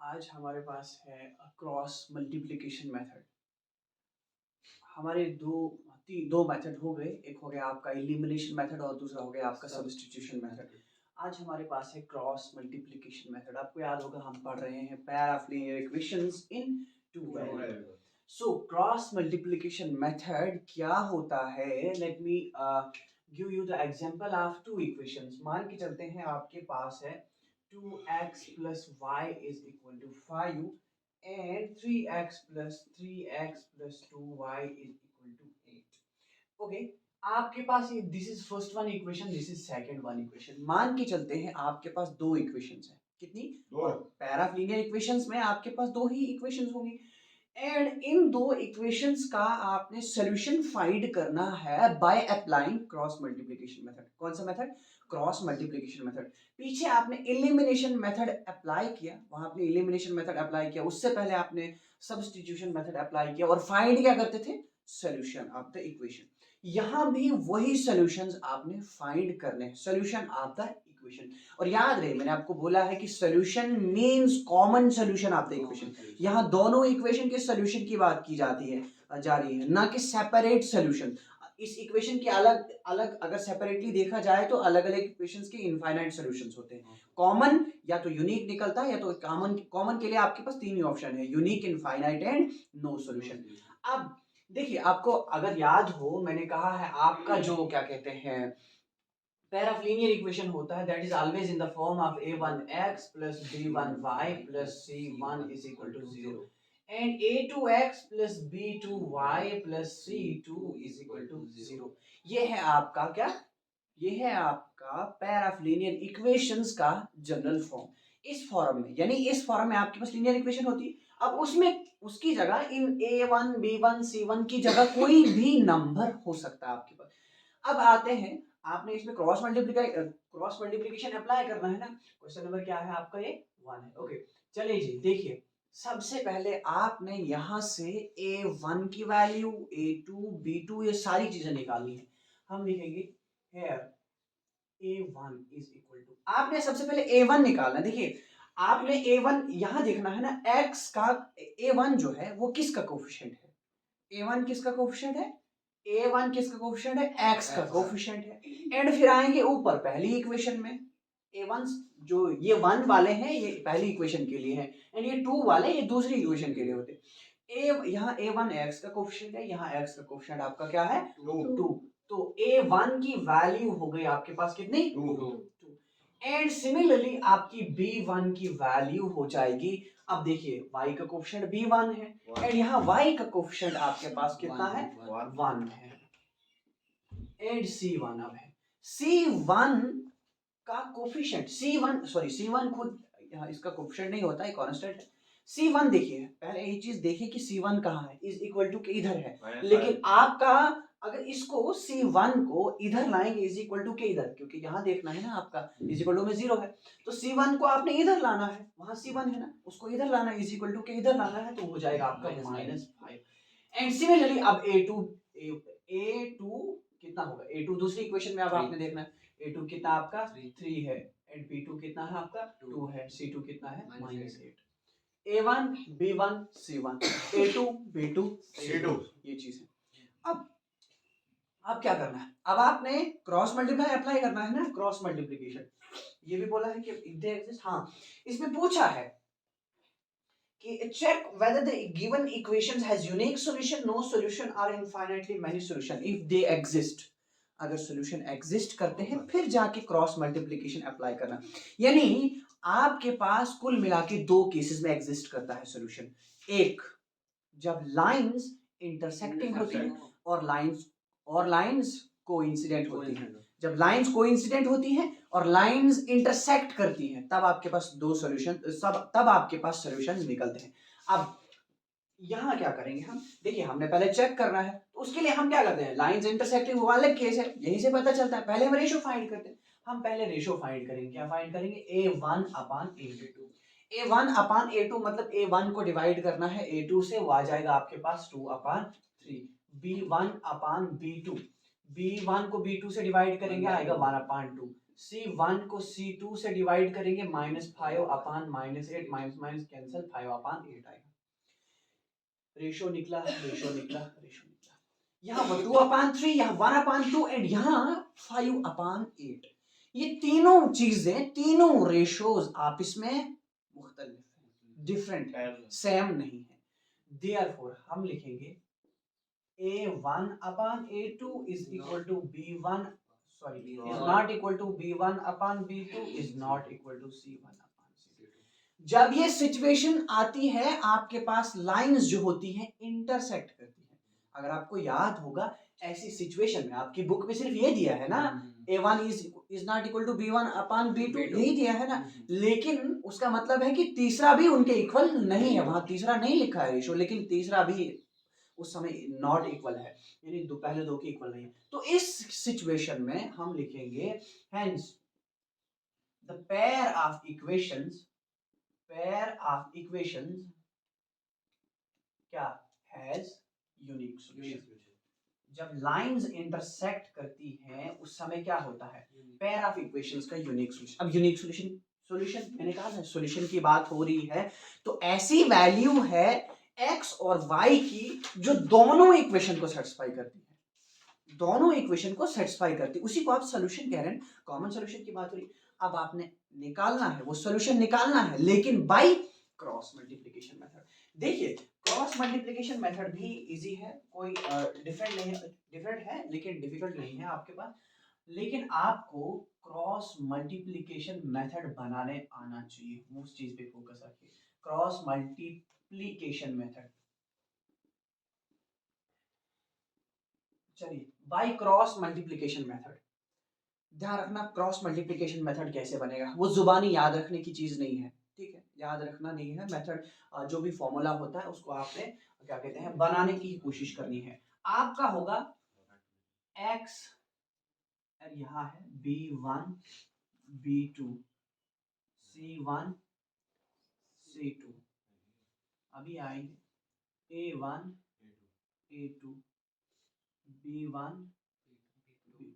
आज हमारे पास है क्रॉस मल्टीप्लिकेशन मेथड। हमारे दो मेथड हो गए, एक हो गया आपका एलिमिनेशन मेथड और दूसरा हो गया आपका सब्स्टिट्यूशन मेथड। आज हमारे पास है क्रॉस मल्टीप्लिकेशन मेथड। आपको याद होगा हम पढ़ रहे हैं pair of linear equations in two variable. So cross multiplication method क्या होता है? Let me give you the example of two equations. मान के चलते हैं आपके पास है 2x plus y is equal to 5 and 3x plus 3x plus 2y is equal to 8. Okay, आपके पास ये this is first one equation, this is second one equation. मान के चलते हैं आपके पास दो इक्वेशंस हैं। कितनी? दो। पैर ऑफ लीनियर इक्वेशंस में आपके पास दो ही इक्वेशंस होंगी एंड इन दो इक्वेशंस का आपने सॉल्यूशन फाइंड करना है by applying cross multiplication method. कौन सा मेथड? Cross multiplication method. पीछे आपने एलिमिनेशन मेथड अप्लाई किया, वहां आपने एलिमिनेशन मेथड अप्लाई किया, उससे पहले आपने सब्स्टिट्यूशन मेथड अप्लाई किया और फाइंड क्या करते थे? Solution of the equation. यहां भी वही सॉल्यूशंस आपने फाइंड करने हैं, सॉल्यूशन ऑफ द इक्वेशन। और याद रहे मैंने आपको बोला है कि solution means common solution of the equation. यहां दोनों इक्वेशन के सॉल्यूशन की बात की जाती है जा रही है, ना कि सेपरेट सॉल्यूशन। इस इक्वेशन के अलग अलग अगर सेपरेटली देखा जाए तो अलग अलग इक्वेशंस के इनफाइनाइट सॉल्यूशंस होते हैं। कॉमन या तो यूनिक निकलता है या तो कॉमन। कॉमन के लिए आपके पास तीन ही ऑप्शन है, unique, infinite and no solution. अब देखिए, आपको अगर याद हो मैंने कहा है आपका जो क्या कहते हैं pair of linear equation होता है that is always in the form of a1x plus b1y plus c1 is equal to 0 and a2x plus b2y plus c2 is equal to 0। ये है आपका क्या? ये है आपका पेयर ऑफ लीनियर इक्वेशंस का जनरल फॉर्म। इस फॉर्म में यानी इस फॉर्म में आपके पास लीनियर इक्वेशन होती है। अब उसमें उसकी जगह इन a1 b1 c1 की जगह कोई भी नंबर हो सकता है आपके पास। अब आते हैं, आपने इसमें क्रॉस मल्टीप्लिकेशन अप्लाई करना है ना। क्वेश्चन नंबर क्या है आपका? ये 1 है। ओके, चलिए जी देखिए, सबसे पहले आपने यहां से a1 की वैल्यू, a2 b2 ये सारी चीजें निकालनी है। हम लिखेंगे here a1 is equal to, आपने सबसे पहले a1 निकालना है। देखिए आपने a1 यहां देखना है ना, x का a1 जो है वो किसका कोफिशिएंट है? a1 किसका कोफिशिएंट है? a1 किसका कोफिशिएंट है? x का कोफिशिएंट है। एंड फिर आएंगे ऊपर पहली इक्वेशन में a1 जो ये 1 वाले हैं ये पहली इक्वेशन के लिए है एंड ये 2 वाले ये दूसरी इक्वेशन के लिए होते। यहाँ a1 x का कोफिशिएंट है, यहाँ x का कोफिशिएंट आपका क्या है? 2। तो a1 की वैल्यू हो गई आपके पास कितनी? 2। एंड सिमिलरली आपकी b1 की वैल्यू हो जाएगी, अब देखिए y का कोफिशिएंट b1 है एंड यहाँ y का कोफिशिएंट आपके पास कितना है? 1 है एंड c1 अब है c1 का कोफिशिएंट c1 खुद इसका कोफिशिएंट नहीं होता है, कांस्टेंट है। c1 देखिए, पहले ये चीज देखिए कि c1 कहाँ है, इज इक्वल टू के इधर है, लेकिन आपका अगर इसको c1 को इधर लाएंगे इज इक्वल टू के इधर, क्योंकि यहाँ देखना है ना आपका इज इक्वल टू में 0 है, तो c1 को आपने इधर लाना है, वहां c1 है ना, उसको इधर लाना है, इज इक्वल टू के इधर लाना है, तो हो जाएगा आपका -5। एंड सिमिलरली अब a2 कितना होगा? a2 दूसरी इक्वेशन में अब आपने देखना है a2 कितना आपका 3 है एंड b2 कितना है आपका 2 है, c2 कितना है -8। a1 b1 c1 a2 b2 c2 ये चीज है। अब क्या करना है? अब आपने क्रॉस मल्टीप्लाई अप्लाई करना है ना, क्रॉस मल्टीप्लिकेशन। ये भी बोला है कि इफ दे एग्जिस्ट, हाँ इसमें पूछा है कि check whether the given equation has unique solution, no solution or infinitely many solution if they exist। अगर सॉल्यूशन एग्जिस्ट करते हैं फिर जाके क्रॉस मल्टीप्लिकेशन अप्लाई करना। यानी आपके पास कुल मिला के दो केसेस में एग्जिस्ट करता है सॉल्यूशन। एक, जब लाइंस इंटरसेक्टिंग होती है और लाइंस कोइंसिडेंट होती हैं। जब लाइंस कोइंसिडेंट होती हैं और लाइंस इंटरसेक्ट करती हैं तब आपके पास दो सॉल्यूशन, तब आपके पास सॉल्यूशन निकलते हैं। अब यहाँ क्या करेंगे हम? देखिए हमने पहले चेक करना है, तो उसके लिए हम क्या करते हैं? लाइंस इंटरसेक्टिंग वो अलग केस है, यहीं से पता चलता है। पहले हम रेशो फाइंड करते हैं। हम पहले रेशो फाइंड करेंगे। क्या फाइंड करेंगे? a1 upon a2। a1 upon a2 मतलब a1 को डिवाइड करना है a2 से, वो आ जाएगा आपके पास 2 अपान 3। b1 अपान b2, b1 को b2 से डिवाइड करेंगे आएगा 1 अपान 2। C1 को C2 से डिवाइड करेंगे, -5 अपान -8, माइनस माइनस कैंसिल, 5 अपान 8 आएगा। रेशो निकला, रेशो निकला, रेशो निकला। यहाँ 2 अपान 3, यहाँ 1 अपान 2 एंड यहाँ 5 अपान 8। ये तीनों चीजें, तीनों रेशोज आपस में मुख्तलिफ हैं, डिफरेंट है, सेम नहीं है। देयरफॉर हम लिखेंगे A1 upon A2 is equal to B1, sorry, is not equal to B1 upon B2 is not equal to C1 upon C2। जब ये सिचुएशन आती है, आपके पास लाइंस जो होती हैं इंटरसेक्ट करती हैं। अगर आपको याद होगा, ऐसी सिचुएशन में आपकी बुक में सिर्फ ये दिया है ना, A1 is not equal to B1 upon B2, यही दिया है ना। लेकिन उसका मतलब है कि तीसरा भी उनके इक्वल नहीं है, वहां तीसरा नहीं लिखा है रेशो, लेकिन तीसरा भी उस समय नॉट इक्वल है, यानी पहले दो के इक्वल नहीं है। तो इस सिचुएशन में हम लिखेंगे hence the pair of equations क्या हैज यूनिक सॉल्यूशन। जब लाइंस इंटरसेक्ट करती हैं उस समय क्या होता है, पेयर ऑफ इक्वेशंस का यूनिक सॉल्यूशन। अब यूनिक सॉल्यूशन मैंने कहा था, सॉल्यूशन की बात हो रही है, तो ऐसी वैल्यू है x और y की जो दोनों इक्वेशन को सेटिस्फाई करती है, दोनों इक्वेशन को सेटिस्फाई करती है, उसी को आप सॉल्यूशन कह रहे हैं। कॉमन सॉल्यूशन की बात हो रही। अब आपने निकालना है, वो सॉल्यूशन निकालना है, लेकिन बाय क्रॉस मल्टीप्लिकेशन मेथड। देखिए क्रॉस मल्टीप्लिकेशन मेथड भी इजी है, कोई डिफरेंट नहीं है, डिफरेंट है लेकिन डिफिकल्ट नहीं है आपके पास। लेकिन आपको क्रॉस मल्टीप्लिकेशन मेथड बनाने आना चाहिए, उस चीज पे फोकस रखिए। क्रॉस मल्टीप्लिकेशन मेथड, चलिए बाय क्रॉस मल्टीप्लिकेशन मेथड। ध्यान रखना क्रॉस मल्टीप्लिकेशन मेथड कैसे बनेगा, वो जुबानी याद रखने की चीज नहीं है, ठीक है, याद रखना नहीं है। मेथड जो भी फॉर्मूला होता है उसको आपने क्या कहते हैं बनाने की कोशिश करनी है। आपका होगा x, यहाँ है B1 B2 C1 C2, अभी आएंगे A1 A2 B1 B2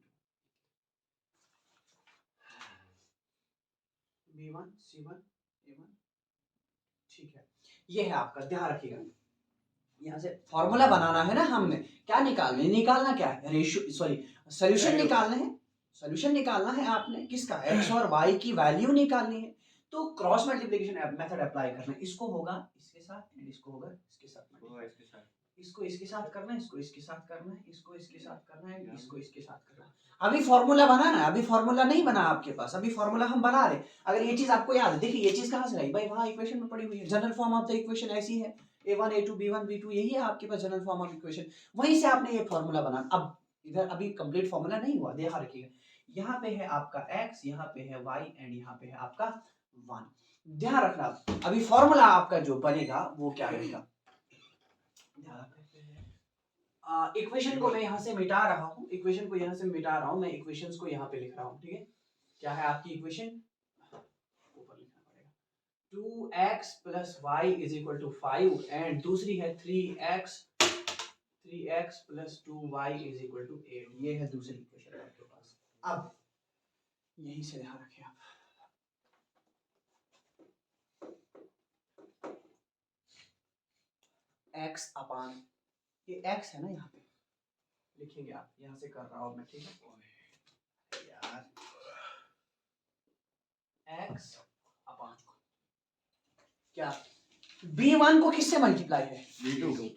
B1 C1 A1, ठीक है। ये है आपका, ध्यान रखिएगा। यहाँ से फॉर्मूला बनाना है ना, हमने क्या निकालना क्या है, रेशियो, सॉरी सॉल्यूशन निकालना है। सॉल्यूशन निकालना है आपने किसका, x और y की वैल्यू निकालनी है। तो क्रॉस मल्टीप्लिकेशन मेथड अप्लाई करना है। इसको होगा इसके साथ एंड इसको होगा इसके साथ, इसको इसके साथ करना है, इसको इसके साथ करना है, इसको इसके साथ करना है, इसको इसके साथ करना है। अभी फॉर्मूला बनाना है, अभी फॉर्मूला नहीं बना आपके पास, अभी फॉर्मूला हम बना रहे। अगर ये चीज आपको याद है, देखिए ये चीज कहाँ से आई भाई, वहां इक्वेशन में पड़ी हुई है, general form of the equation ऐसी है, A1 A2 B1 B2, यही है आपके पास जनरल फॉर्म ऑफ इक्वेशन, वहीं से आपने ये फॉर्मूला बनाना। अब इधर अभी कंप्लीट फॉर्मूला नहीं हुआ, ध्यान रखिएगा। यहाँ पे है आपका x, यहाँ पे है y एंड यहाँ पे है आपका 1। ध्यान रखना अभी फॉर्मूला आपका जो बनेगा वो क्या रहेगा। इक्वेशन को मैं यहाँ से मिटा रहा हूँ, इक्वेशन को यहाँ से मिटा रहा हूँ, मैं इक्वेशंस को यहाँ पे लिख रहा हूँ, ठीक है। क्या है आपकी इक्वेशन, ऊपर लिखना पड़ेगा, 2x plus y is equal to 5 and दूसरी है 3x plus 2y is equal to 8। ये है दूसरी इक्वेशन आपके पास। अब यहीं से ध्यान रखें आप, x अपान ये x है ना, यहाँ पे लिखेंगे आप, यहाँ से कर रहा हूँ मैं, ठीक है यार, x अपान क्या, B1 को किससे मल्टीप्लाई है, B2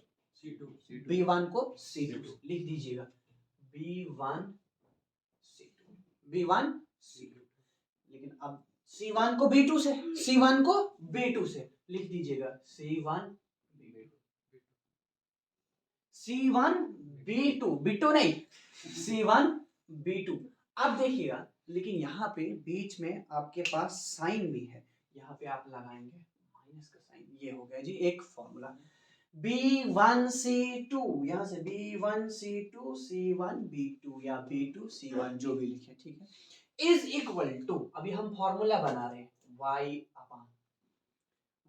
B1 को C2 लिख दीजिएगा, B1 C2, लेकिन अब C1 को B2 से, C1 को B2 से लिख दीजिएगा, C1 B2 B2 नहीं, C1 B2। अब देखिएगा, लेकिन यहाँ पे बीच में आपके पास साइन भी है, यहाँ पे आप लगाएंगे माइनस का साइन, ये हो गया जी एक फॉर्मूला। B1 C2, यहाँ से B1 C2 C1 B2 या B2 C1 जो भी लिखे, ठीक है, इज इक्वल टू, अभी हम फॉर्मूला बना रहे हैं, y अपान,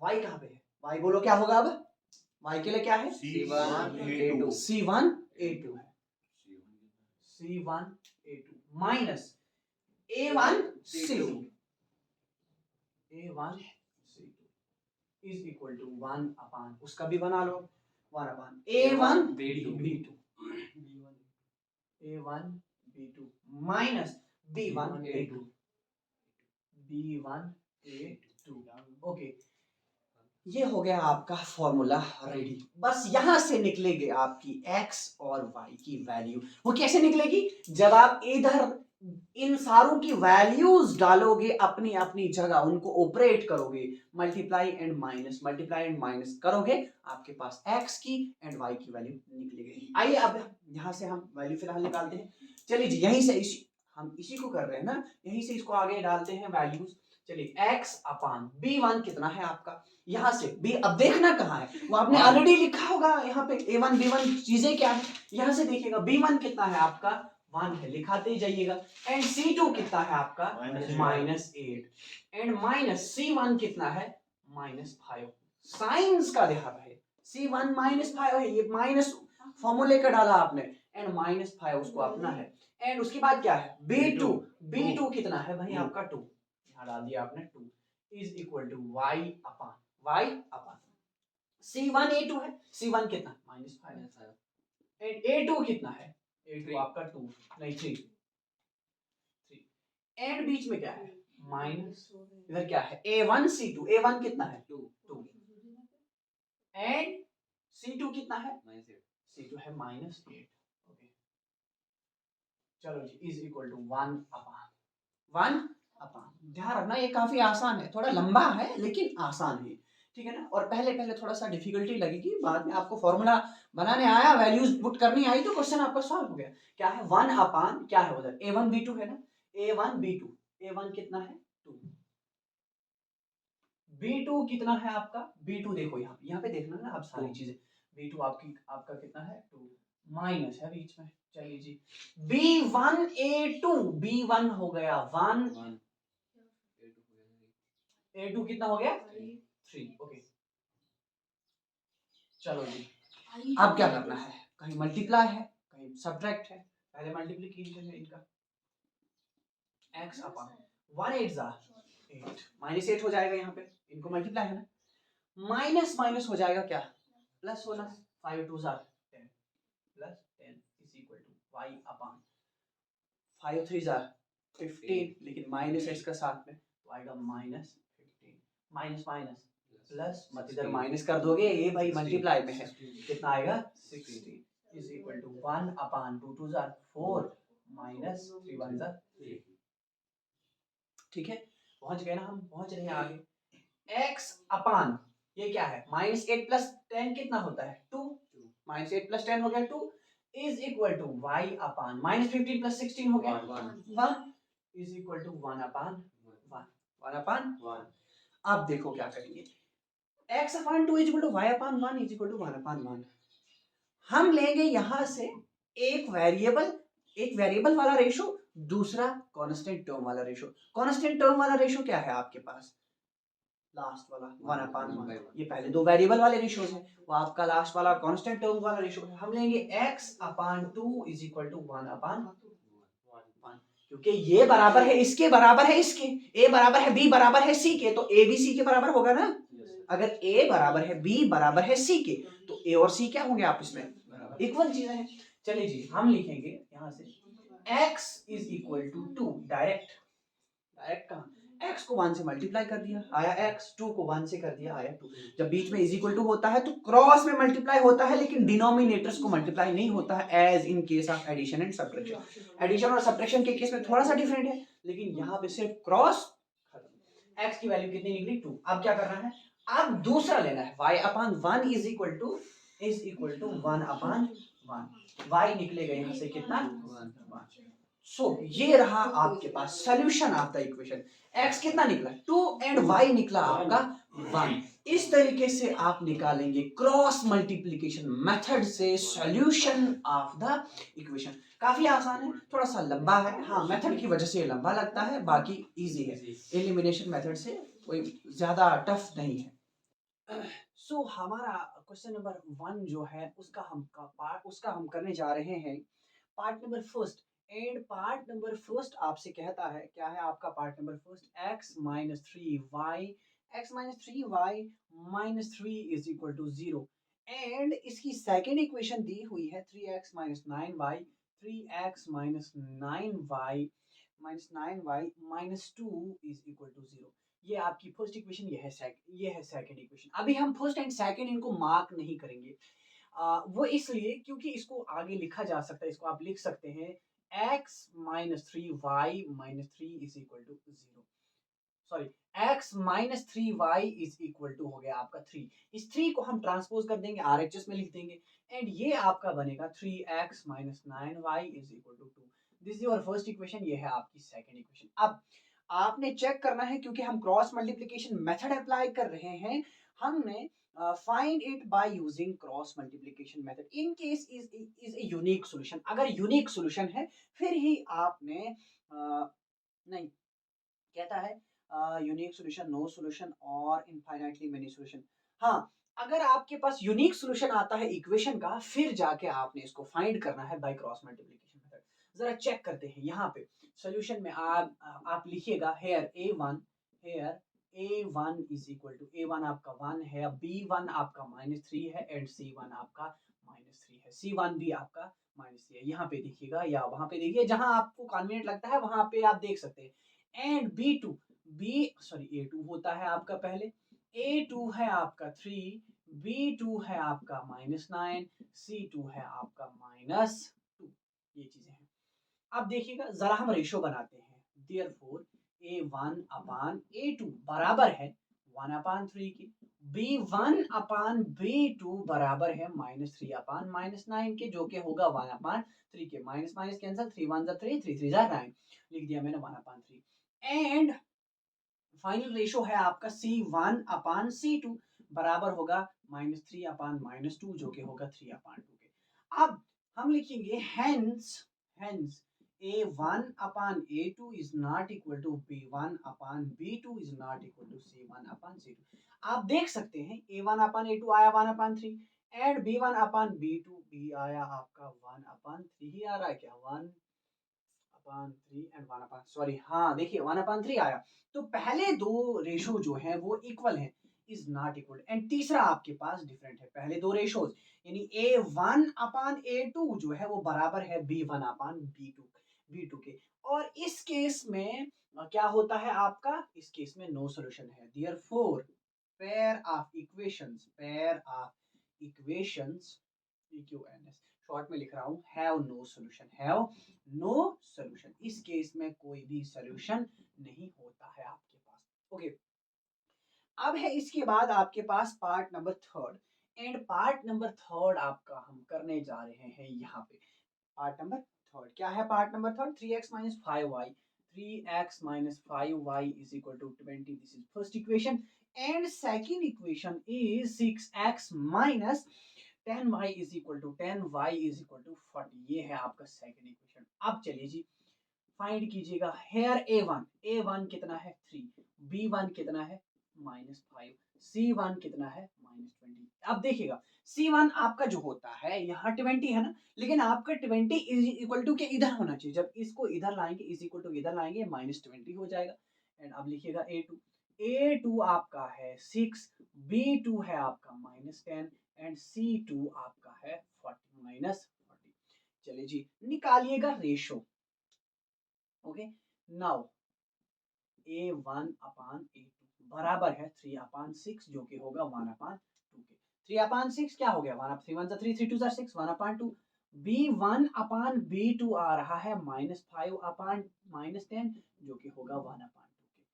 y कहाँ पे है, y बोलो क्या होगा, अब y के लिए क्या है, C1 A2 है, C1 A2 minus A1 C2 A1 C2 is equal to 1 upon, उसका भी बना लो 1 अपान A1 B2 A1 B2 minus B1 A2 B1 A2। Okay, ये हो गया आपका फॉर्मूला रेडी। बस यहां से निकलेगी आपकी x और y की वैल्यू। वो कैसे निकलेगी? जब आप इधर इन सारों की वैल्यूज डालोगे अपनी अपनी जगह, उनको ऑपरेट करोगे, मल्टीप्लाई एंड माइनस करोगे, आपके पास x की एंड y की वैल्यू निकलेगी। आइए अब यहां से हम वैल्यू फिलहाल निकालते हैं। चलिए जी, यहीं से हम इसी को कर रहे हैं ना, यहीं से इसको आगे डालते हैं वैल्यूज। चलिए x अपान B1 कितना है आपका, यहाँ से B, अब देखना कहाँ है, वो आपने ऑलरेडी लिखा होगा यहाँ पे A1 B1 चीजें क्या है, यहाँ से देखिएगा B1 कितना है आपका 1 है, लिखाते जाइएगा। एंड C2 कितना है आपका -8 एंड माइनस C1 कितना है -5। साइंस का ध्यान है, C1 -5 है, ये माइनस फॉर्मूले का डाला आपने, एंड -5 उसको अपना है। एंड उसके बाद क्या है B2 कितना है भाई आपका 2, यहाँ डाल दिया आपने 2 is equal to y upon C1 A2 है, C1 कितना -5 एंड A2 कितना है, A2 आपका 2 नहीं 3 एंड बीच में क्या है माइनस, इधर क्या है A1 C2, A1 कितना है 2 एंड C2 कितना है C2 है -8। ओके, चलो जी, इज इक्वल टू 1 अपान ध्यान रखना ये काफी आसान है, थोड़ा लंबा है लेकिन आसान है, ठीक है ना। और पहले पहले थोड़ा सा डिफिकल्टी लगेगी, बाद में आपको फॉर्मूला बनाने आया, वैल्यूज पुट करनी आई तो क्वेश्चन आपका सॉल्व हो गया। क्या है 1 अपान क्या है उधर A1 B2 है ना, A1 B2, A1 कितना है 2, B2 कितना है आपका B2, देखो यहाँ पे देखना ना आप सारी चीजें, B2 आपका कितना है 2, माइनस है बीच में। चलिए जी, B1 A2, B1 हो गया 1 A2 कितना हो गया 3। ओके, चलो जी, अब क्या करना है, कहीं मल्टीप्लाई है कहीं सब्ट्रैक्ट है, पहले मल्टीप्लिकेशन है इनका, x अपान 1 8 जा 8 -8 हो जाएगा, यहाँ पे इनको मल्टीप्लाई है ना, माइनस माइनस हो जाएगा क्या प्लस होना, 5 2 जा 10 plus 10 is equal to y upon 5 3 जा 15, लेकिन माइनस है इसका साथ में तो आएगा -15 माइनस माइनस प्लस, मत इधर माइनस कर दोगे, ये भाई मल्टीप्लाई में है, कितना आएगा 60 इज इक्वल टू 1 अपान 2 2 जा 4 माइनस 3 1 जा 3। ठीक है, पहुंच गए ना, हम पहुंच रहे हैं आगे। x अपान ये क्या है -8 प्लस 10 कितना होता है 2, -8 प्लस 10 हो गया 2 is equal to y upon -15 plus 16 हो गया 1 इज इक्वल टू 1 अपान 1। अब देखो क्या करेंगे, x upon 2 is equal to y upon 1 is equal to 1 upon 1। हम लेंगे यहां से एक वेरिएबल वाला रेशो, दूसरा कांस्टेंट टर्म वाला रेशो। कांस्टेंट टर्म वाला रेशो क्या है आपके पास, लास्ट वाला 1 अपान 1, ये पहले दो वेरिएबल वाले रेशोज हैं, वो आपका लास्ट वाला कांस्टेंट टर्म वाला रेशो है। हम लेंगे x upon 2 is equal to 1 upon 1, क्योंकि ये बराबर है इसके, बराबर है इसके, a बराबर है b बराबर है c के, तो a b c के बराबर होगा ना। अगर a बराबर है b बराबर है c के, तो a और c क्या होंगे आपस में इक्वल चीजें हैं। चलिए जी, हम लिखेंगे यहां से x is equal to 2, direct कहां, x को 1 से मल्टीप्लाई कर दिया आया x, 2 को 1 से कर दिया आया 2। जब बीच में इज इक्वल टू होता है तो क्रॉस में मल्टीप्लाई होता है, लेकिन डिनोमिनेटर्स को मल्टीप्लाई नहीं होता है, as in case of addition and subtraction. Addition और सब्ट्रैक्शन के केस में थोड़ा सा डिफरेंट है, लेकिन यहाँ पे सिर्फ क्रॉस। x की वैल्यू कितनी निकली 2। अब क्या करना है, अब दूसरा लेना है y upon 1 is equal to 1 upon 1, y निकलेगा यहाँ से कितना 1। सो ये रहा आपके पास solution of the equation. x कितना निकला 2 एंड y निकला आपका 1। इस तरीके से आप निकालेंगे क्रॉस मल्टीप्लिकेशन मेथड से सॉल्यूशन ऑफ द इक्वेशन। काफी आसान है, थोड़ा सा लंबा है, हाँ मेथड की वजह से लंबा लगता है, बाकी इजी है, एलिमिनेशन मेथड से कोई ज्यादा टफ नहीं है। सो हमारा क्वेश्चन नंबर 1 जो है उसका हम करने जा रहे हैं part number first, and part number first आपसे कहता है, क्या है आपका part number first, x minus three y minus three is equal to 0। And इसकी सेकेंड इक्वेशन दी हुई है 3x minus 9y, 3x minus nine y minus two is equal to 0। ये आपकी फर्स्ट इक्वेशन, ये है सेकंड इक्वेशन। अभी हम फर्स्ट एंड सेकंड इनको मार्क नहीं करेंगे, वो इसलिए क्योंकि इसको आगे लिखा जा सकता है। इसको आप लिख सकते हैं x minus three y minus three is equal to 0, sorry x minus three y is equal to हो गया आपका 3। इस 3 को हम ट्रांसपोज कर देंगे, RHS में लिख देंगे, एंड ये आपका बनेगा 3x minus nine y is equal to 2। This is your first equation, ये है आपकी सेकंड इक्वेशन। अब आपने चेक करना है, क्योंकि हम क्रॉस मल्टीप्लिकेशन मेथड अप्लाई कर रहे हैं, हमने find it by using cross multiplication method in case is a unique solution. अगर यूनिक सॉल्यूशन है फिर ही आपने नहीं, कहता है यूनिक सॉल्यूशन, नो सॉल्यूशन और इनफाइनाइटली मेनी सॉल्यूशन। हाँ, अगर आपके पास यूनिक सॉल्यूशन आता है इक्वेशन का, फिर जाके आपने इसको फाइंड करना है बाय क्रॉस मल्टीप्लिकेशन मेथड। जरा चेक करते हैं यहाँ पे सॉल्यूशन में। आप लिखिएगा here a1, here a1 is equal to, a1 आपका 1 है, b1 आपका -3 है, एंड c1 आपका -3 है, c1 भी आपका -3 है। यहाँ पे देखिएगा या वहां पे देखिए, जहां आपको कन्वीनियंट लगता है वहां पे आप देख सकते हैं। एंड b2, a2 होता है आपका पहले, a2 है आपका 3, b2 है आपका -9, c2 है आपका -2। ये चीजें हैं। अब देखिएगा जरा हम रेशो बनाते हैं। देयरफॉर a1 अपान a2 बराबर है 1 अपान 3 के, b1 अपान b2 बराबर है -3 अपान -9 के, जो कि होगा 1 अपान 3 के। माइनस माइनस कैंसिल, 3 1 3, 3 3 9, लिख दिया मैंने 1 अपान 3। एंड फाइनल रेशो है आपका C1 अपान C2 बराबर होगा -3 अपान -2, जो कि होगा 3 अपान 2 के। अब हम लिखेंगे hence A1 upon A2 is not equal to B1 upon B2 is not equal to C1 upon C2। आप देख सकते हैं A1 अपान A2 आया 1 upon 3, and B1 upon B2 भी आया आपका 1 अपान 3 ही आ रहा है क्या, 1 अपान 3 एंड 1 अपान, सॉरी हाँ देखिए 1 अपान 3 आया। तो पहले दो रेशो जो है वो इक्वल है, इज नॉट इक्वल, एंड तीसरा आपके पास डिफरेंट है। पहले दो रेशोज यानी a1 अपान a2 जो है वो बराबर है b1 अपान b2 के। और इस केस में क्या होता है आपका, इस केस में नो सॉल्यूशन है। Therefore pair of equations EQNS short में लिख रहा हूँ, have no solution, have no solution. इस केस में कोई भी सॉल्यूशन नहीं होता है आपके पास। ओके, अब है इसके बाद आपके पास part number third, and part number third आपका हम करने जा रहे हैं यहाँ पे। पार्ट नंबर थर्ड क्या है, part number third 3x minus 5y, 3x minus 5y is equal to 20, this is first equation. And second equation is 6x minus 10y is equal to 10y is equal to 40। ये है आपका second equation. अब चलिए जी find कीजिएगा। Hair a1 कितना है 3, b1 कितना है -5, c1 कितना है -20। अब देखिएगा c1 आपका जो होता है यहाँ 20 है ना, लेकिन आपका 20 इज इक्वल टू के इधर होना चाहिए। जब इसको इधर लाएंगे इज इक्वल टू इधर लाएंगे -20 हो जाएगा। एंड अब लिखिएगा a2 आपका है 6, b2 है आपका -10, एंड c2 आपका है 40 -40। चलिए जी निकालिएगा ratio. Okay, now a1 upon a2 बराबर है 3 अपान 6, जो कि होगा 1 अपान 2 के। 3 अपान 6 क्या हो गया, 1 अप 3 1 3 3 2 6, 1 अपान 2। b1 अपान b2 आ रहा है -5 अपान -10, जो कि होगा 1 अपान 2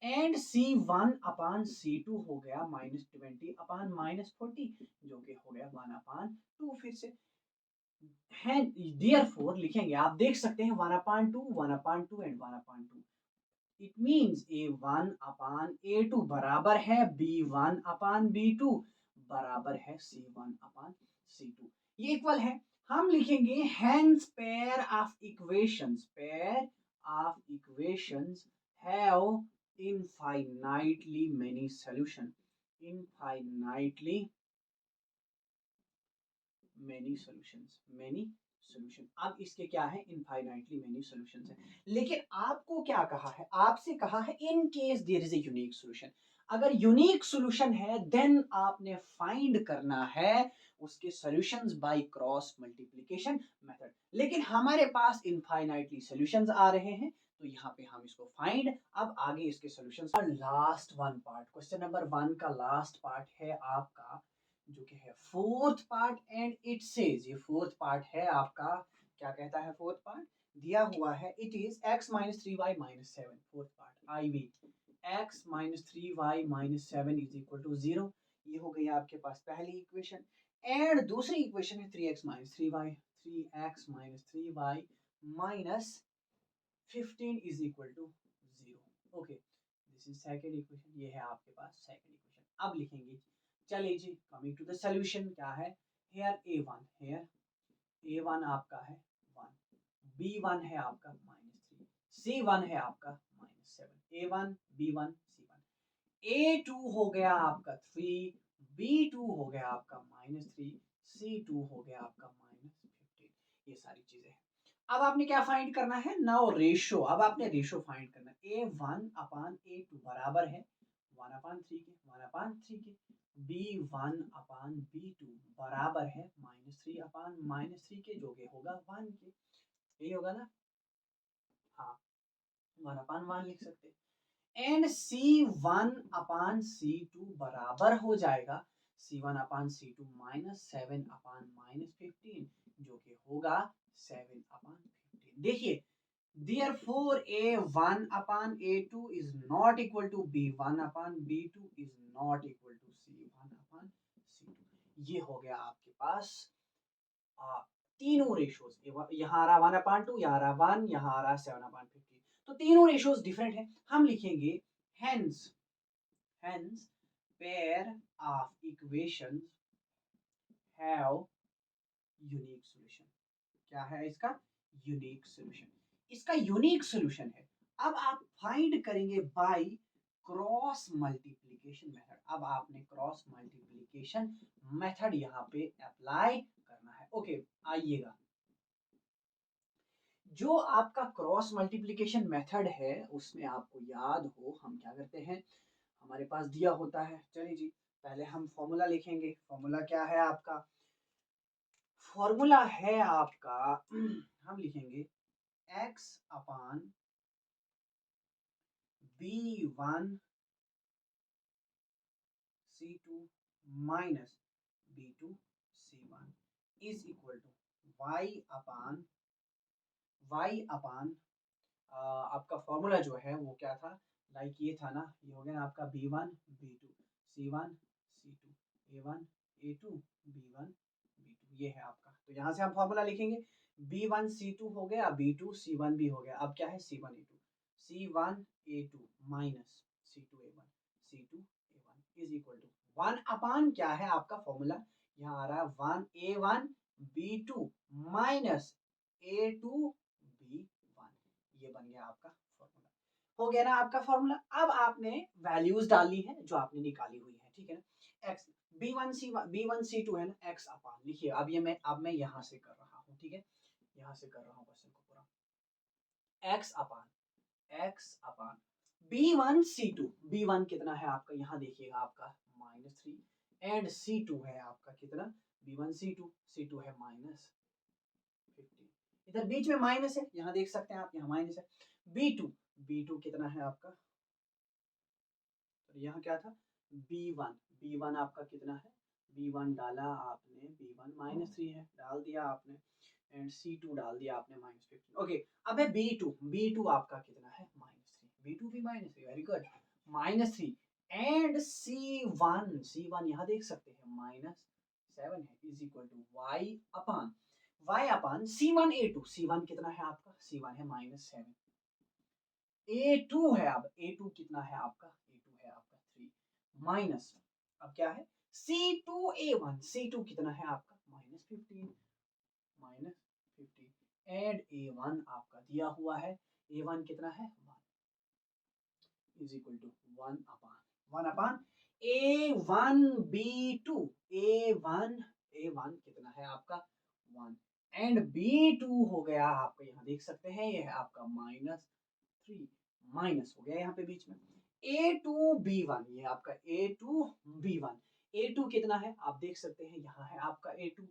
के। एंड c1 अपान c2 हो गया -20 अपान -40, जो कि हो गया 1 अपान 2। फिर से है देयरफॉर लिखेंगे, आप देख सकते हैं 1 अपान 2 1 अपान 2 and 1 upon 2। It means a1 upon a2 बराबर है b1 अपान b2 बराबर है c1 अपान c2। ये इक्वल है। हम लिखेंगे hence pair of equations have infinitely many solution, infinitely many solutions, solution. अब इसके क्या है, इनफाइनाइटली मेनी सॉल्यूशंस हैं। लेकिन आपको क्या कहा है, आपसे कहा है in case there is a unique solution. अगर यूनिक सॉल्यूशन है देन आपने फाइंड करना है उसके solutions by cross multiplication method. लेकिन हमारे पास इनफाइनाइटली सॉल्यूशंस आ रहे हैं तो यहाँ पे हम इसको फाइंड, अब आगे इसके solutions. Last one part, question number 1 का लास्ट पार्ट है आपका, जो कि है fourth part, and it says, ये फोर्थ पार्ट है आपका, क्या कहता है फोर्थ पार्ट, दिया हुआ है it is x minus 3y minus 7, fourth part I V, x minus 3y minus 7 is equal to 0। ये हो गई आपके पास पहली इक्वेशन, एंड दूसरी इक्वेशन है 3x minus 3y, 3x minus 3y minus 15 is equal to 0. Okay, this is second equation, ये है आपके पास second equation। अब लिखेंगे, चलिए जी, coming to the solution, क्या है, here a1, here a1 आपका है 1, b1 है आपका -3, c1 है आपका -7, a1 b1 c1, a2 हो गया आपका 3, b2 हो गया आपका -3, c2 हो गया आपका -15, ये सारी चीजें हैं। अब आपने क्या फाइंड करना है, नाउ रेशो, अब आपने रेशो फाइंड करना है, a1 अपान a2 बराबर है 1 अपान 3 के, 1 अपान 3 के, b1 अपान b2 बराबर है -3 अपान -3 के, जो कि होगा 1 के, यही होगा ना, हाँ 1 अपान 1 लिख सकते हैं। एंड c1 अपान c2 बराबर हो जाएगा c1 अपान c2 -7 अपान -15, जो कि होगा 7 अपान 15। देखिए, therefore a1 upon a2 is not equal to b1 upon b2 is not equal to c1 upon c2। ये हो गया आपके पास तीनों रेशोज, यहाँ आ रहा 1 upon 2, यहाँ आ रहा 1, यहाँ आ रहा 7 upon 15, तो तीनों रेशोज डिफरेंट है। हम लिखेंगे hence pair of equations have unique solution। क्या है इसका यूनिक सॉल्यूशन, इसका यूनिक सॉल्यूशन है। अब आप फाइंड करेंगे बाय क्रॉस मल्टीप्लिकेशन मेथड। अब आपने क्रॉस मल्टीप्लिकेशन मेथड यहाँ पे अप्लाई करना है। ओके, आइएगा, जो आपका क्रॉस मल्टीप्लिकेशन मेथड है उसमें आपको याद हो हम क्या करते हैं, हमारे पास दिया होता है, चलिए जी पहले हम फॉर्मूला लिखेंगे। फॉर्मूला क्या है आपका, फॉर्मूला है आपका हम लिखेंगे x upon b1 c2 minus b2 c1 is equal to y upon आपका फॉर्मूला जो है वो क्या था, लाइक ये था ना, ये हो गया ना आपका b1 b2 c1 c2 a1 a2 b1 b2, ये है आपका। तो यहाँ से हम फॉर्मूला लिखेंगे, b1 c2 हो गया, b2 c1 भी हो गया, अब क्या है c1 a2, c1 a2 minus c2 a1 c2 a1 is equal to 1 upon क्या है आपका फॉर्मूला, यहाँ आ रहा है 1 a1 b2 minus a2 b1, ये बन गया आपका फॉर्मूला। हो गया ना आपका फॉर्मूला। अब आपने वैल्यूज डाली है जो आपने निकाली हुई है, ठीक है ना, x b1 c2 है ना, x अपान लिखिए, अब मैं यहाँ से कर रहा हूँ, ठीक है, यहाँ से कर रहा हूँ क्वेश्चन को पूरा, x upon b1 c2, b1 कितना है आपका, यहाँ देखिएगा आपका -3, एंड c2 है आपका कितना, b1 c2 है -15, इधर बीच में माइनस है, यहाँ देख सकते हैं आप, यहाँ माइनस है। b2 कितना है आपका, तो यहाँ क्या था b1 आपका कितना है, b1 डाला आपने, b1 -3 है, डाल दिया आपने, एंड c2 डाल दिया आपने -15। ओके, अब है b2 आपका कितना है -3, b2 भी -3, वेरी गुड, -3, एंड c1 यहाँ देख सकते हैं -7 है, is equal to y upon c1 कितना है आपका, c1 है -7, a2 है, अब a2 कितना है आपका, a2 है आपका 3 माइनस, अब क्या है c2 कितना है आपका -15 एंड a1 आपका दिया हुआ है, a1 कितना है 1 is equal to 1 upon a1 b2 a1 कितना है आपका 1 एंड B2 हो गया आपका, यहाँ देख सकते हैं ये है आपका -3, माइनस हो गया यहाँ पे बीच में A2B1, ये आपका A2B1। A2 कितना है आप देख सकते हैं, यहाँ है आपका A2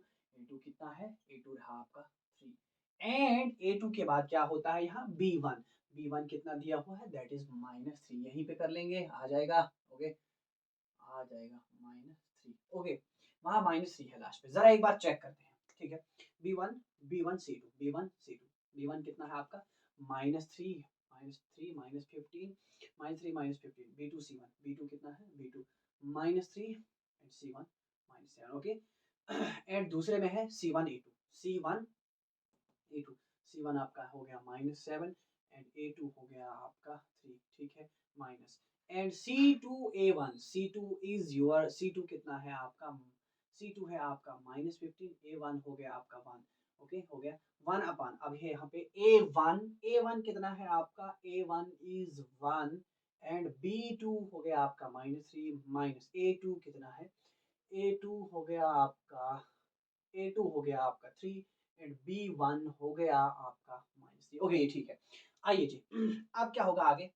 कितना है, A2 रहा आपका 3, एंड A2 के बाद क्या होता है यहाँ B1 कितना दिया हुआ है, दैट इज -3, यहीं पे कर लेंगे, आ जाएगा, ओके, आ जाएगा -3, ओके, वहाँ -3 है लास्ट पे, जरा एक बार चेक करते हैं, ठीक है। B1 कितना है आपका, -3, -3 -15, -3 -15, B2 कितना है, B2 -3 and C1 -7, okay. And दूसरे में है C1 आपका हो गया -7 एंड A2 हो गया आपका 3, ठीक है, माइनस, एंड C2 कितना है आपका, C2 है आपका -15, A1 हो गया आपका 1, ओके, हो गया 1 अपान, अब है यहाँ पे A1 कितना है आपका, A1 इज 1 एंड B2 हो गया आपका -3 माइनस A2 कितना है, A2 हो गया आपका, A2 हो गया आपका 3 एंड B1 हो गया आपका -3, ओके, ये ठीक है। आइए जी, अब क्या होगा आगे,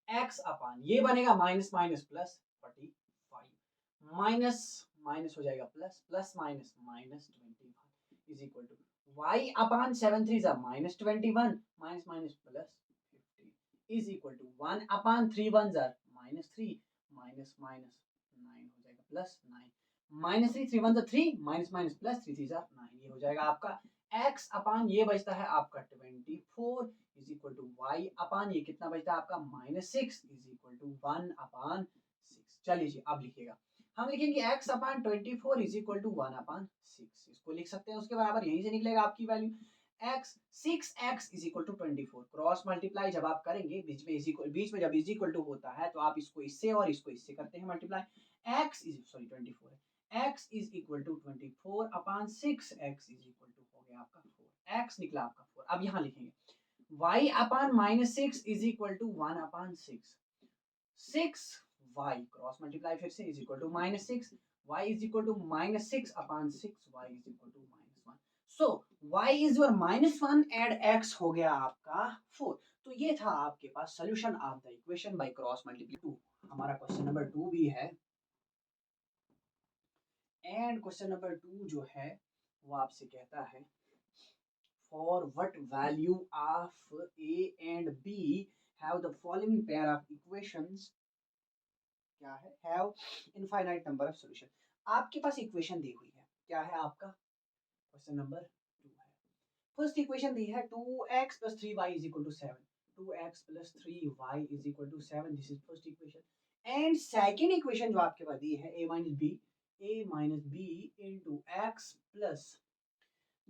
x अपान ये बनेगा minus minus plus 45, minus minus हो जाएगा plus, plus minus -21 is equal to y upon 7 3 जा -21 minus minus plus 50 is equal to 1 upon 3 1 जा -3 माइनस माइनस 9 हो जाएगा प्लस 9, -3 3 1 जा 3 माइनस माइनस प्लस 3 3 जा 9, ये हो जाएगा आपका x अपान ये बचता है आपका 24 इज इक्वल टू y अपान ये कितना बचता है आपका -6 इज इक्वल टू 1 अपान 6। चलिए जी अब लिखिएगा, हम लिखेंगे x upon 24 is equal to 1 upon 6, इसको लिख सकते हैं उसके बराबर, यहीं से निकलेगा आपकी value x 6x is equal to 24, cross multiply जब आप करेंगे बीच में जब इज इक्वल टू होता है तो आप इसको इससे और इसको इससे करते हैं मल्टीप्लाई, x इज सॉरी 24 है, x is equal to 24 upon 6x is equal to हो गया आपका 4, x निकला आपका 4। अब यहाँ लिखेंगे y upon -6 is equal to 1 upon 6y cross multiply फिर से is equal to -6 y is equal to -6 upon 6 y is equal to -1, so y is your -1 and x हो गया आपका 4। तो ये था आपके पास solution of the equation by cross multiply. हमारा क्वेश्चन नंबर 2 भी है, एंड क्वेश्चन नंबर 2 जो है वो आपसे कहता है for what value of a and b have the following pair of equations, क्या है, have infinite number of solution। आपके पास इक्वेशन दी हुई है, क्या है आपका क्वेश्चन नंबर 2 है, फर्स्ट इक्वेशन दी है 2x plus 3y is equal to 7, 2x plus 3y is equal to 7, this is first equation, and second equation जो आपके पास दी है a minus b into x plus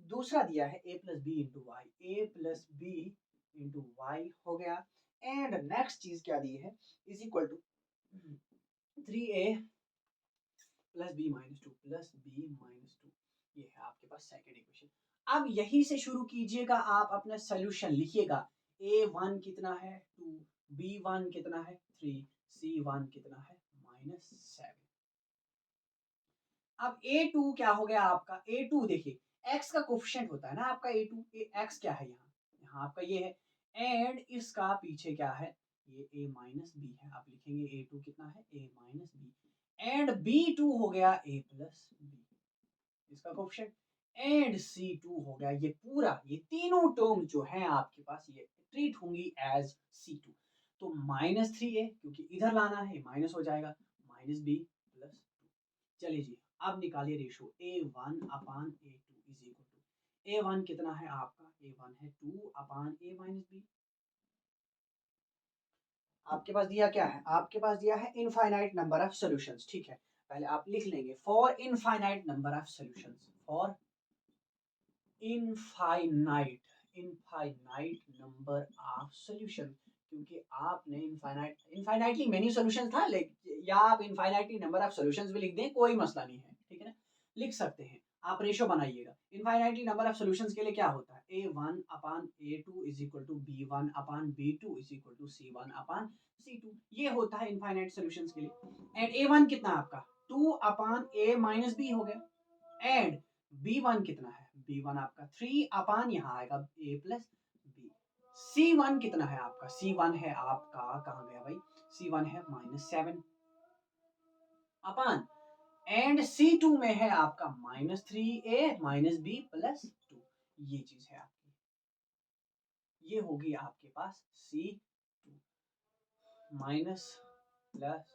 दूसरा दिया है a plus b into y, a plus b into y हो गया, and next चीज क्या दी है is equal to 3a plus b minus 2 plus b minus 2, ये है आपके पास सेकेंड इक्वेशन। अब यही से शुरू कीजिएगा, आप अपना सोल्यूशन लिखिएगा, a1 कितना है 2, b1 कितना है 3, c1 कितना है -7। अब a2 क्या हो गया आपका, a2 देखिए x का कोफिशिएंट होता है ना आपका a2, x क्या है यहाँ, यहाँ आपका ये है, एंड इसका पीछे क्या है, ये a माइनस बी है, आप लिखेंगे a2 कितना है a minus B, and b2 हो गया a प्लस बी इसका कोफिशिएंट, एंड c2 हो गया ये पूरा, ये तीनों टर्म जो है आपके पास ये ट्रीट होंगी एज c2, तो -3a क्योंकि इधर लाना है माइनस हो जाएगा, -b प्लस 2। चलिए जी अब निकालिए ratio a1 upon a2 is equal to, a1 कितना है आपका, a1 है 2 अपान a माइनस बी, आपके पास दिया क्या है, आपके पास दिया है इनफाइनाइट नंबर ऑफ सॉल्यूशंस, ठीक है, पहले आप लिख लेंगे for infinite number of solutions, for infinite number of solution, क्योंकि आपने इनफाइनाइटली मेनी सॉल्यूशंस था, या आप इनफाइनाइटली नंबर ऑफ सॉल्यूशंस भी लिख दें, कोई मसला नहीं है, ठीक है ना, लिख सकते हैं आप, रेशो बनाइएगा। इनफाइनाइटली नंबर ऑफ सॉल्यूशंस के लिए क्या होता है, a1 upon a2 is equal to b1 upon b2 is equal to c1 upon c2, ये होता है इनफाइनाइट सॉल्यूशंस के लिए। एंड a1 कितना आपका 2 अपान a माइनस b हो गया, एंड B1 कितना है, B1 आपका 3 अपान यहाँ आएगा A प्लस B। C1 कितना है आपका, C1 है आपका, कहाँ गया भाई, C1 है -7 अपान, एंड C2 में है आपका -3A -B प्लस 2। ये चीज है आपकी, ये होगी आपके पास C2 minus plus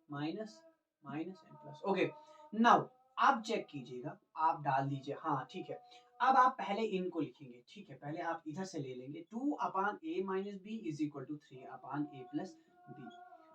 minus minus and plus. Okay, now आप चेक कीजिएगा, आप डाल दीजिए, हाँ ठीक है। अब आप पहले इनको लिखेंगे, ठीक है, पहले आप इधर से ले लेंगे 2 upon A minus B is equal to 3 upon A plus B.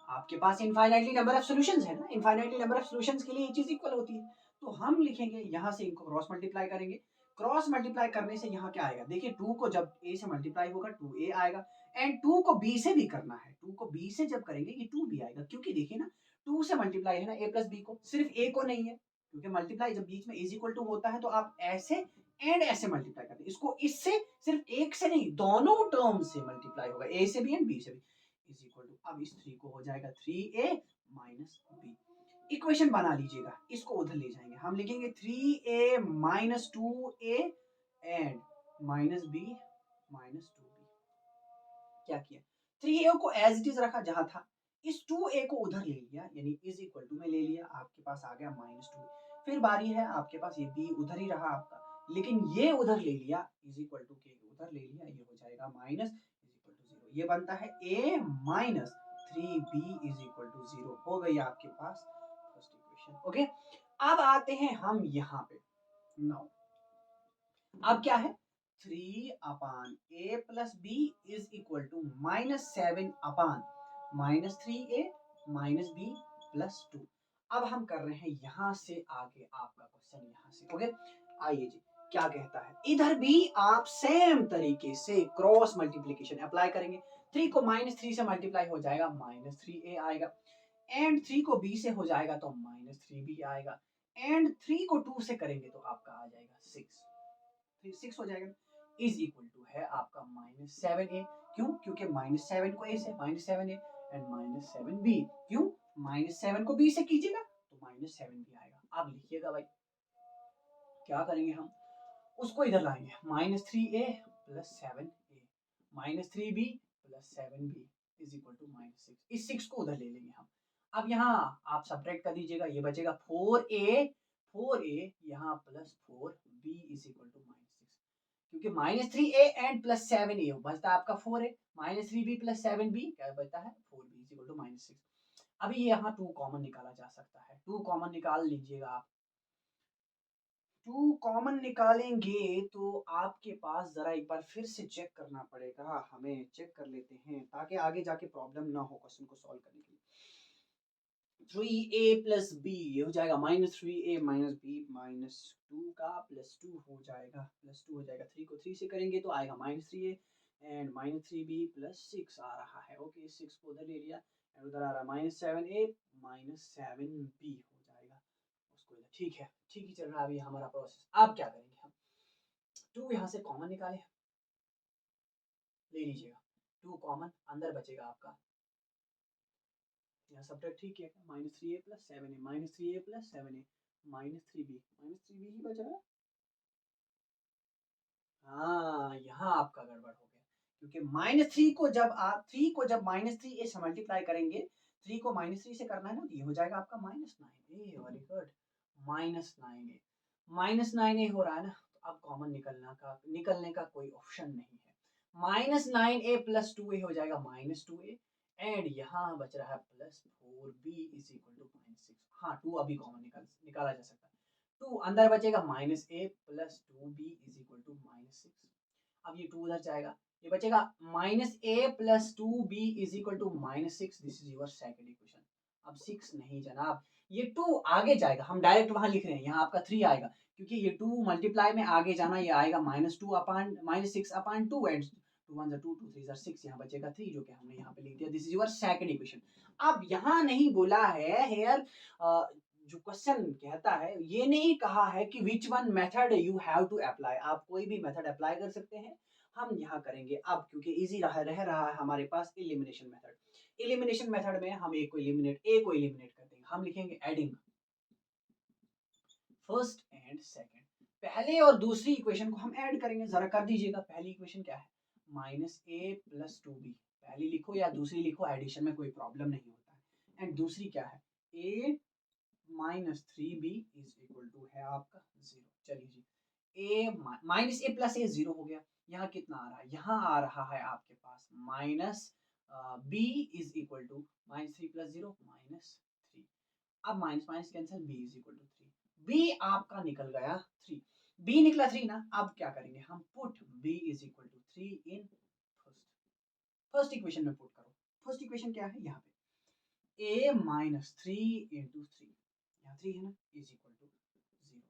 आपके पास इनफाइनाइटली नंबर ऑफ सॉल्यूशंस है ना, इनफाइनाइटली नंबर ऑफ सॉल्यूशंस के लिए ये चीज इक्वल होती है, तो हम लिखेंगे यहाँ से इनको क्रॉस मल्टीप्लाई करेंगे। क्रॉस मल्टीप्लाई करने से यहाँ क्या आएगा, देखिए 2 को जब A से मल्टीप्लाई होगा 2A आएगा, एंड 2 को B से भी करना है, 2 को B से जब करेंगे ये 2B आएगा, क्योंकि देखिए ना 2 से मल्टीप्लाई है ना A प्लस बी को, सिर्फ A को नहीं है, क्योंकि मल्टीप्लाई जब बीच में इज इक्वल टू होता है तो आप ऐसे एंड ऐसे मल्टीप्लाई करते हैं, इसको इससे सिर्फ एक से नहीं दोनों टर्म से मल्टीप्लाई होगा, A से भी एंड B से भी इज इक्वल टू, अब इस 3 को हो जाएगा 3A माइनस बी। इक्वेशन बना लीजिएगा, इसको उधर ले जाएंगे, हम लिखेंगे 3A minus 2A and minus B minus 2B। क्या किया, 3A को एज इट इज रखा जहां था, इस 2A को उधर ले लिया, यानी इज इक्वल टू में ले लिया, आपके पास आ गया -2। फिर बारी है आपके पास, ये B उधर ही रहा आपका, लेकिन ये उधर ले लिया, इज इक्वल टू के उधर ले लिया, ये हो जाएगा माइनस इज इक्वल टू 0। ये बनता है A minus 3B is equal to 0। हो गई आपके पास फर्स्ट इक्वेशन। ओके, अब आते हैं हम यहाँ पे, नाउ अब क्या है, 3 upon A plus B is equal to -7 upon -3A minus B plus 2। अब हम कर रहे हैं यहाँ से आगे आपका क्वेश्चन, यहाँ से ओके। आइए जी, क्या कहता है, इधर भी आप सेम तरीके से क्रॉस मल्टीप्लीकेशन अप्लाई करेंगे। 3 को -3 से मल्टीप्लाई हो जाएगा -3A आएगा, एंड 3 को B से हो जाएगा तो -3B आएगा, एंड 3 को 2 से करेंगे तो आपका आ जाएगा 6, 6 हो जाएगा, इज इक्वल टू है आपका -7A। क्यों, क्योंकि -7 को A से, -7A एंड -7B। क्यों, -7 को B से कीजिएगा तो -7B आएगा। अब लिखिएगा भाई, क्या करेंगे हम, उसको इधर लाएंगे, -3A plus 7A -3B plus 7B is equal to -6। इस 6 को उधर ले लेंगे हम। अब यहाँ आप सब्ट्रैक्ट कर दीजिएगा, ये बचेगा 4A यहाँ plus 4B is equal to -6, क्योंकि -3A एंड प्लस 7A बचता है आपका 4A, -3B प्लस 7B क्या बचता है 4B इज इक्वल टू -6। अभी यहाँ 2 कॉमन निकाला जा सकता है, 2 कॉमन निकाल लीजिएगा आप। 2 कॉमन निकालेंगे तो आपके पास जरा एक बार फिर से चेक करना पड़ेगा, हमें चेक कर लेते हैं ताकि आगे जाके प्रॉब्लम ना हो क्वेश्चन को सॉल्व करने के लिए। 3A प्लस बी हो जाएगा -3A माइनस बी -2 का प्लस 2 हो जाएगा, प्लस 2 हो जाएगा। 3 को 3 से करेंगे तो आएगा -3A एंड -3B प्लस 6 आ रहा है। ओके, 6 को उधर ले लिया एंड उधर आ रहा है -7A -7B हो जाएगा उसको इधर। ठीक है, ठीक ही चल रहा है अभी हमारा प्रोसेस। अब क्या करेंगे हम, 2 यहाँ से कॉमन निकाले, ले लीजिएगा 2 कॉमन, अंदर बचेगा आपका यहाँ सब्ट्रैक्ट ठीक है, -3A plus 7A -3A plus 7A -3B ही बच रहा है। हाँ, यहाँ आपका गड़बड़ हो गया, क्योंकि -3 को जब आप 3 को जब -3A से मल्टीप्लाई करेंगे, 3 को -3 से करना है ना, तो ये हो जाएगा आपका -9A। Very good, -9A -9A हो रहा है ना, तो अब कॉमन निकलने का कोई ऑप्शन नहीं है। -9A प्लस 2A हो जाएगा -2A एंड यहाँ बच रहा है plus 4B is equal to -6। हाँ, 2 अभी कॉमन निकाला जा सकता है, 2 अंदर बचेगा -A plus 2B is equal to -6। अब ये 2 उधर जाएगा, ये बचेगा -A plus 2B is equal to -6। This is your second equation. अब 6 नहीं जनाब, ये 2 आगे जाएगा, हम डायरेक्ट वहां लिख रहे हैं, यहाँ आपका 3 आएगा, क्योंकि ये 2 मल्टीप्लाई में आगे जाना, ये आएगा -2 अपान -6 अपान 2 एंड 2 1 2 2 3 6, यहाँ बचेगा 3 जो कि हमने यहाँ पे लिख दिया। This is your second equation. अब यहाँ नहीं बोला है हेयर, जो क्वेश्चन कहता है, ये नहीं कहा है कि which one method you have to apply, आप कोई भी मेथड अप्लाई कर सकते हैं। हम यहाँ करेंगे अब, क्योंकि इजी रह रहा है हमारे पास एलिमिनेशन मेथड। एलिमिनेशन मेथड में हम ए को एलिमिनेट कर देंगे, हम लिखेंगे एडिंग फर्स्ट एंड सेकंड, पहले और दूसरी इक्वेशन को हम ऐड करेंगे, जरा कर दीजिएगा। पहली इक्वेशन क्या है, -a+2b, पहली लिखो या दूसरी लिखो, एडिशन में कोई प्रॉब्लम नहीं होता है। एंड दूसरी क्या है, a -3b is equal to है आपका 0। चलिए जी, a +a 0 हो गया। यहाँ कितना आ रहा है, यहाँ आ रहा है आपके पास b इज इक्वल टू -3 + 0 -3। अब minus minus cancel, b is equal to 3, b आपका निकल गया 3, b निकला 3 ना। अब क्या करेंगे हम, put b is equal to 3 in first equation में पुट करो। फर्स्ट इक्वेशन क्या है, यहाँ पे a -3 × 3, यहाँ 3 है ना, is equal to 0।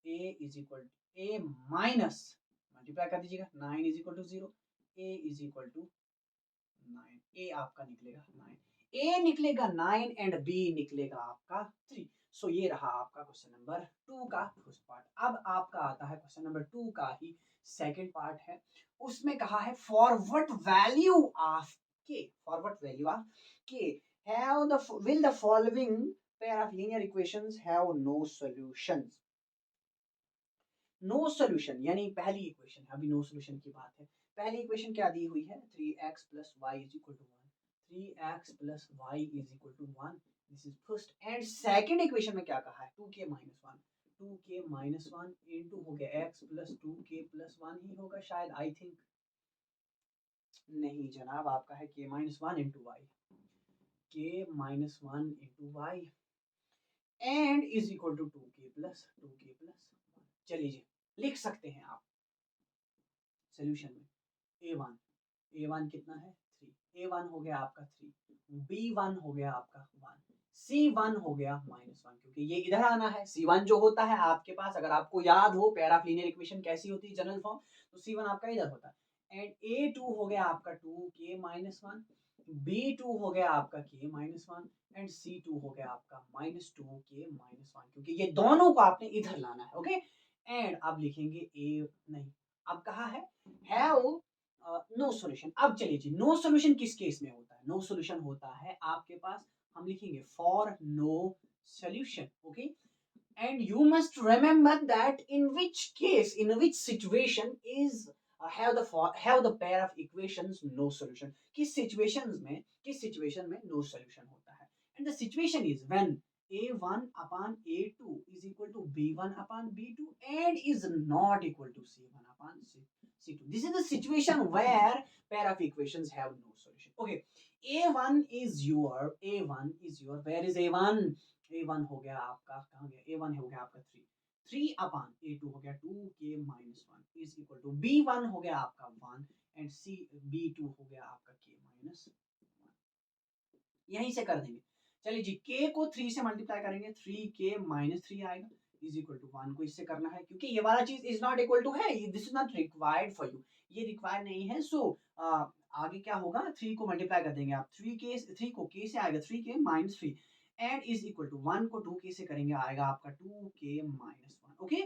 a is equal to a minus, multiply कर दीजिएगा, 9 is equal to 0, a is equal to 9, a आपका निकलेगा 9, a निकलेगा 9 एंड b निकलेगा आपका 3। सो ये रहा आपका क्वेश्चन नंबर 2 का फर्स्ट पार्ट। अब आपका आता है क्वेश्चन नंबर 2 का ही सेकंड पार्ट है। उसमें कहा है for what value of k, for what value of k have the will the following pair of linear equations have no solutions। No solution यानी पहली इक्वेशन है, अभी नो सोल्यूशन की बात है। पहली इक्वेशन क्या दी हुई है, 3x + y = 1, 3x + y = 1, this is first. And second equation में क्या कहा है, 2k - 1, 2k - 1 इनटू हो गया x + 2k + 1 ही होगा शायद, आई थिंक। नहीं जनाब, आपका है k - 1 × y, k - 1 × y and is equal to 2k + 1। चलिए जी, लिख सकते हैं आप सोल्यूशन में a1 कितना है 3, a1 हो गया आपका 3, b1 हो गया आपका 1, c1 हो गया -1, क्योंकि ये इधर आना है। c1 जो होता है आपके पास, अगर आपको याद हो पेयर ऑफ लीनियर इक्वेशन कैसी होती है जनरल फॉर्म, तो c1 आपका इधर होता है। एंड a2 हो गया आपका 2k - 1, b2 हो गया आपका k - 1 एंड c2 हो गया आपका -2k - 1, क्योंकि ये दोनों को आपने इधर लाना है। ओके, एंड अब लिखेंगे a, नहीं अब कहा है हैव नो सॉल्यूशन। अब चलिए जी, नो सॉल्यूशन किस केस में होता है, नो सॉल्यूशन होता है आपके पास, हम लिखेंगे for no solution. Okay, and you must remember that in which case, in which situation is have the pair of equations no solution, किस situation में no solution होता है। And the situation is when a1 upon a2 is equal to b1 upon b2 and is not equal to c1 upon c2, this is the situation where pair of equations have no solution। Okay, a1 is your where is a1, a1 हो गया आपका, कहाँ गया a1 हो गया आपका 3 upon a2 हो गया 2k - 1 is equal to b1 हो गया आपका 1 एंड b2 हो गया आपका k - 1। यहीं से कर देंगे। चलिए जी, k को 3 से मल्टीप्लाई करेंगे, 3k - 3 आएगा इज इक्वल टू 1 को इससे करना है, क्योंकि ये वाला चीज इज नॉट इक्वल टू है, this is not required for you, ये रिक्वायर्ड नहीं है। सो आगे क्या होगा, 3 को मल्टीप्लाई कर देंगे आप, 3 को k से आएगा 3k - 3 and is equal to 1 को 2k से करेंगे, आएगा आपका 2k - 1। ओके,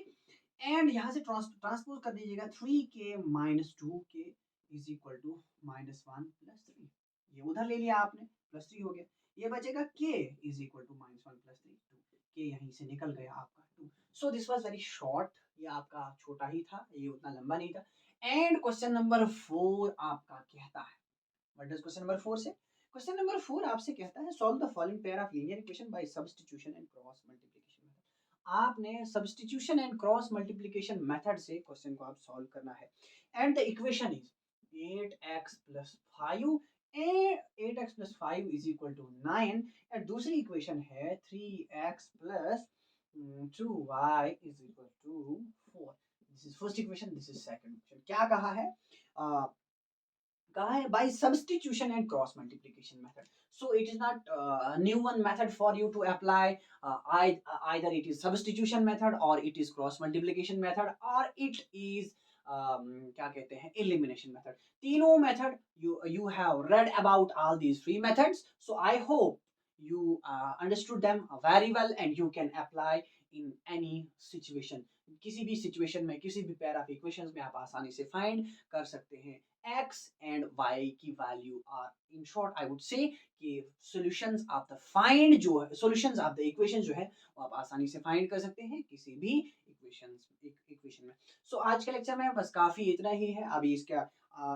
एंड यहाँ से ट्रांसपोज कर दीजिएगा, 3k - 2k is equal to -1 + 3, ये उधर ले लिया आपने, +3 हो गया, ये बचेगा k is equal to -1 + 3, 2, k यहीं से निकल गया आपका 2। So this was very short, ये आपका छोटा ही था, ये उतना लंबा नहीं था। एंड क्वेश्चन नंबर 4 आपका कहता है, व्हाट डज क्वेश्चन नंबर 4 से, क्वेश्चन नंबर 4 आपसे कहता है solve the following pair of linear equation by substitution and cross multiplication method. आपने substitution and cross multiplication method से क्वेश्चन को आप सॉल्व करना है। And the equation is 8x + 5 and 8x + 5 is equal to 9 और दूसरी इक्वेशन है 3x + 2y is equal to 4। This is first equation, this is second equation. क्या कहा है, कहा है by substitution and cross multiplication method, so it is not new one method for you to apply, either it is substitution method or it is cross multiplication method or it is क्या कहते हैं elimination method। तीनों method you have read about all these three methods, so I hope you understood them very well and you can apply in any situation. किसी भी situation में, किसी भी pair of equations में आप आसानी से फाइंड कर सकते हैं x एंड y की value are, in short I would say कि सॉल्यूशंस ऑफ द फाइंड जो है, सॉल्यूशंस ऑफ द इक्वेशन जो है वो आप आसानी से फाइंड कर सकते हैं किसी भी इक्वेशन में। सो आज के लेक्चर में बस काफ़ी इतना ही है। अभी इसका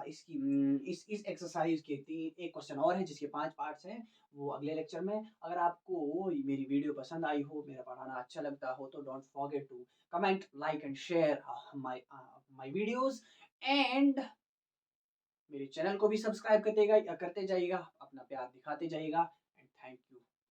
इस एक्सरसाइज के एक क्वेश्चन और है जिसके 5 पार्ट्स हैं, वो अगले लेक्चर में। अगर आपको मेरी वीडियो पसंद आई हो, मेरा पढ़ाना अच्छा लगता हो, तो don't forget to comment, like and share my videos and मेरे चैनल को भी सब्सक्राइब करते जाइएगा, अपना प्यार दिखाते जाइएगा एंड थैंक यू।